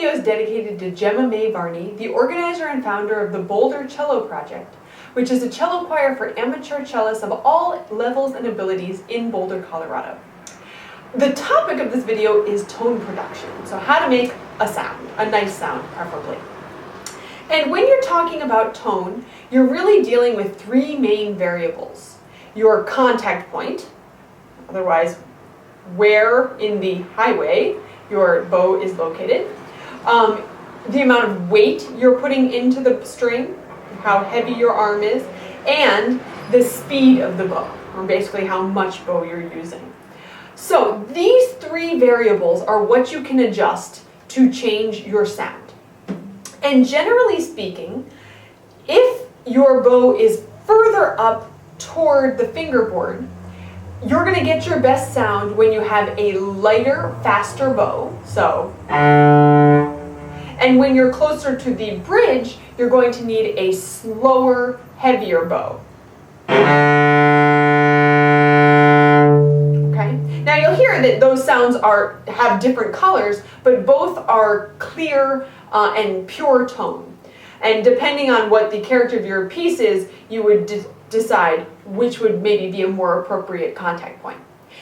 video is dedicated to Gemma May Varney, the organizer and founder of the Boulder Cello Project, which is a cello choir for amateur cellists of all levels and abilities in Boulder, Colorado. The topic of this video is tone production, so how to make a sound, a nice sound preferably. And when you're talking about tone, you're really dealing with three main variables. Your contact point, otherwise where in the highway your bow is located, the amount of weight you're putting into the string, how heavy your arm is, and the speed of the bow, or basically how much bow you're using. So these three variables are what you can adjust to change your sound. And generally speaking, if your bow is further up toward the fingerboard, you're going to get your best sound when you have a lighter, faster bow, so. And when you're closer to the bridge, you're going to need a slower, heavier bow. Okay? Now you'll hear that those sounds have different colors, but both are clear and pure tone. And depending on what the character of your piece is, you would decide which would maybe be a more appropriate contact point.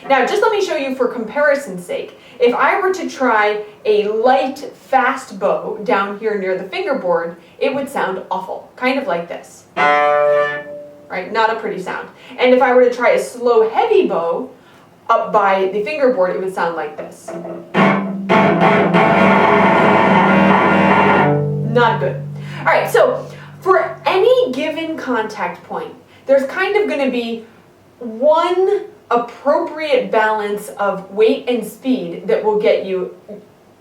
Now, just let me show you for comparison's sake. If I were to try a light, fast bow down here near the fingerboard, it would sound awful, kind of like this. Right? Not a pretty sound. And if I were to try a slow, heavy bow up by the fingerboard, it would sound like this. Not good. All right, so for any given contact point, there's kind of going to be one appropriate balance of weight and speed that will get you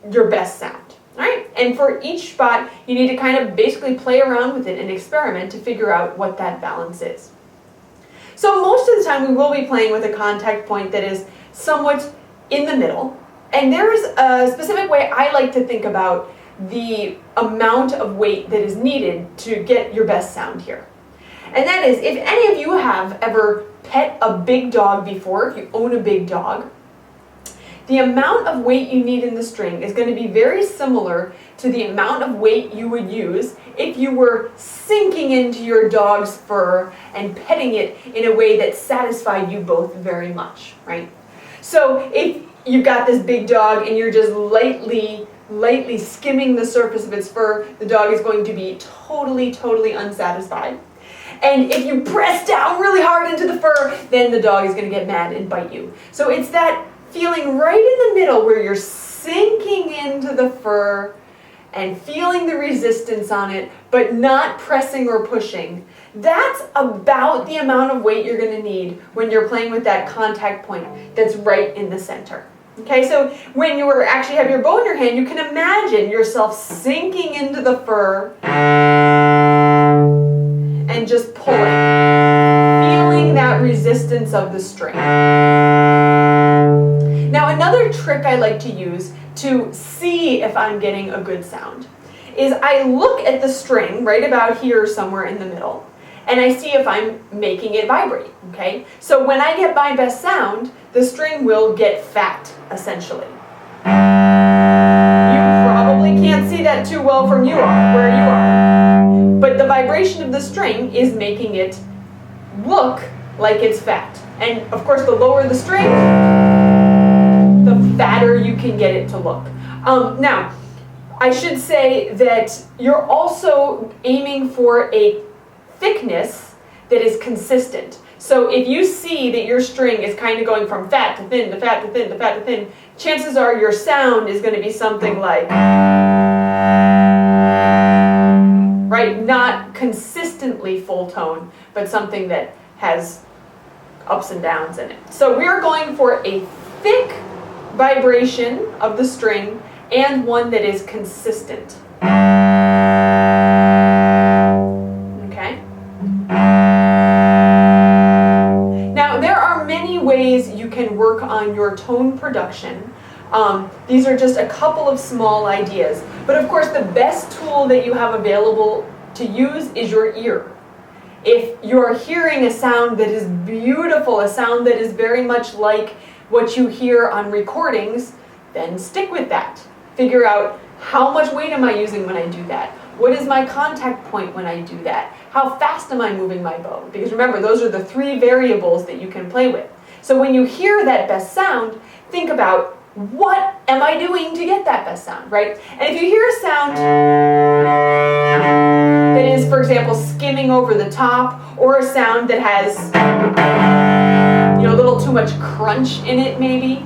your best sound. All right? And for each spot, you need to kind of basically play around with it and experiment to figure out what that balance is. So most of the time we will be playing with a contact point that is somewhat in the middle. And there's a specific way I like to think about the amount of weight that is needed to get your best sound here. And that is, if any of you have ever pet a big dog before, if you own a big dog, the amount of weight you need in the string is going to be very similar to the amount of weight you would use if you were sinking into your dog's fur and petting it in a way that satisfied you both very much, right? So if you've got this big dog and you're just lightly skimming the surface of its fur, the dog is going to be totally unsatisfied. And if you press down really hard into the fur, then the dog is going to get mad and bite you. So it's that feeling right in the middle where you're sinking into the fur and feeling the resistance on it, but not pressing or pushing. That's about the amount of weight you're going to need when you're playing with that contact point that's right in the center. Okay, so when you actually have your bow in your hand, you can imagine yourself sinking into the fur and just pulling, feeling that resistance of the string. Now, another trick I like to use to see if I'm getting a good sound is I look at the string right about here somewhere in the middle, and I see if I'm making it vibrate, okay? So when I get my best sound, the string will get fat, essentially. You probably can't see that too well from where you are, but the vibration of the string is making it look like it's fat. And of course, the lower the string, the fatter you can get it to look. Now, I should say that you're also aiming for a thickness that is consistent. So if you see that your string is kind of going from fat to thin to fat to thin to fat to thin, chances are your sound is going to be something like, right, not consistently full tone, but something that has ups and downs in it. So we are going for a thick vibration of the string and one that is consistent. Okay? Now, there are many ways you can work on your tone production. These are just a couple of small ideas. But of course, the best tool that you have available to use is your ear. If you're hearing a sound that is beautiful, a sound that is very much like what you hear on recordings, then stick with that. Figure out How much weight am I using when I do that? What is my contact point when I do that? How fast am I moving my bow? Because remember, those are the 3 variables that you can play with. So when you hear that best sound, think about, what am I doing to get that best sound, right? And if you hear a sound that is, for example, skimming over the top, or a sound that has, a little too much crunch in it maybe,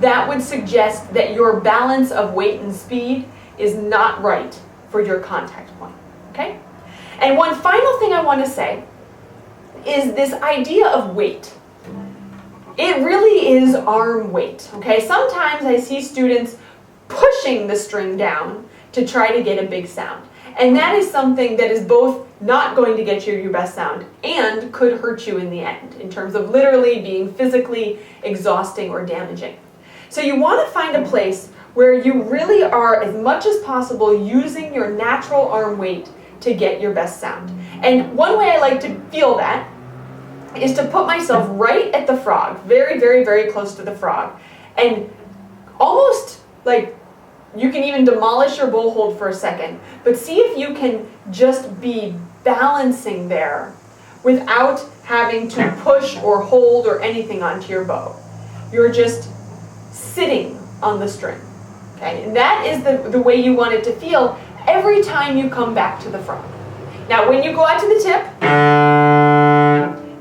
that would suggest that your balance of weight and speed is not right for your contact point, okay? And one final thing I want to say is this idea of weight. It really is arm weight, okay? Sometimes I see students pushing the string down to try to get a big sound. And that is something that is both not going to get you your best sound and could hurt you in the end, in terms of literally being physically exhausting or damaging. So you want to find a place where you really are, as much as possible, using your natural arm weight to get your best sound. And one way I like to feel that is to put myself right at the frog, very, very, very close to the frog, and almost like you can even demolish your bow hold for a second, but see if you can just be balancing there without having to push or hold or anything onto your bow. You're just sitting on the string, okay? And that is the way you want it to feel every time you come back to the frog. Now, when you go out to the tip,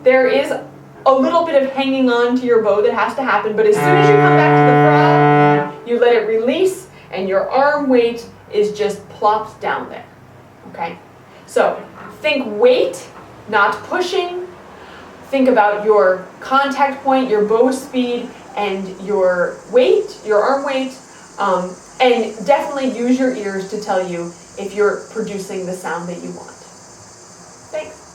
there is a little bit of hanging on to your bow that has to happen, but as soon as you come back to the frog, you let it release, and your arm weight is just plopped down there, okay? So, think weight, not pushing. Think about your contact point, your bow speed, and your weight, your arm weight, and definitely use your ears to tell you if you're producing the sound that you want. Thanks.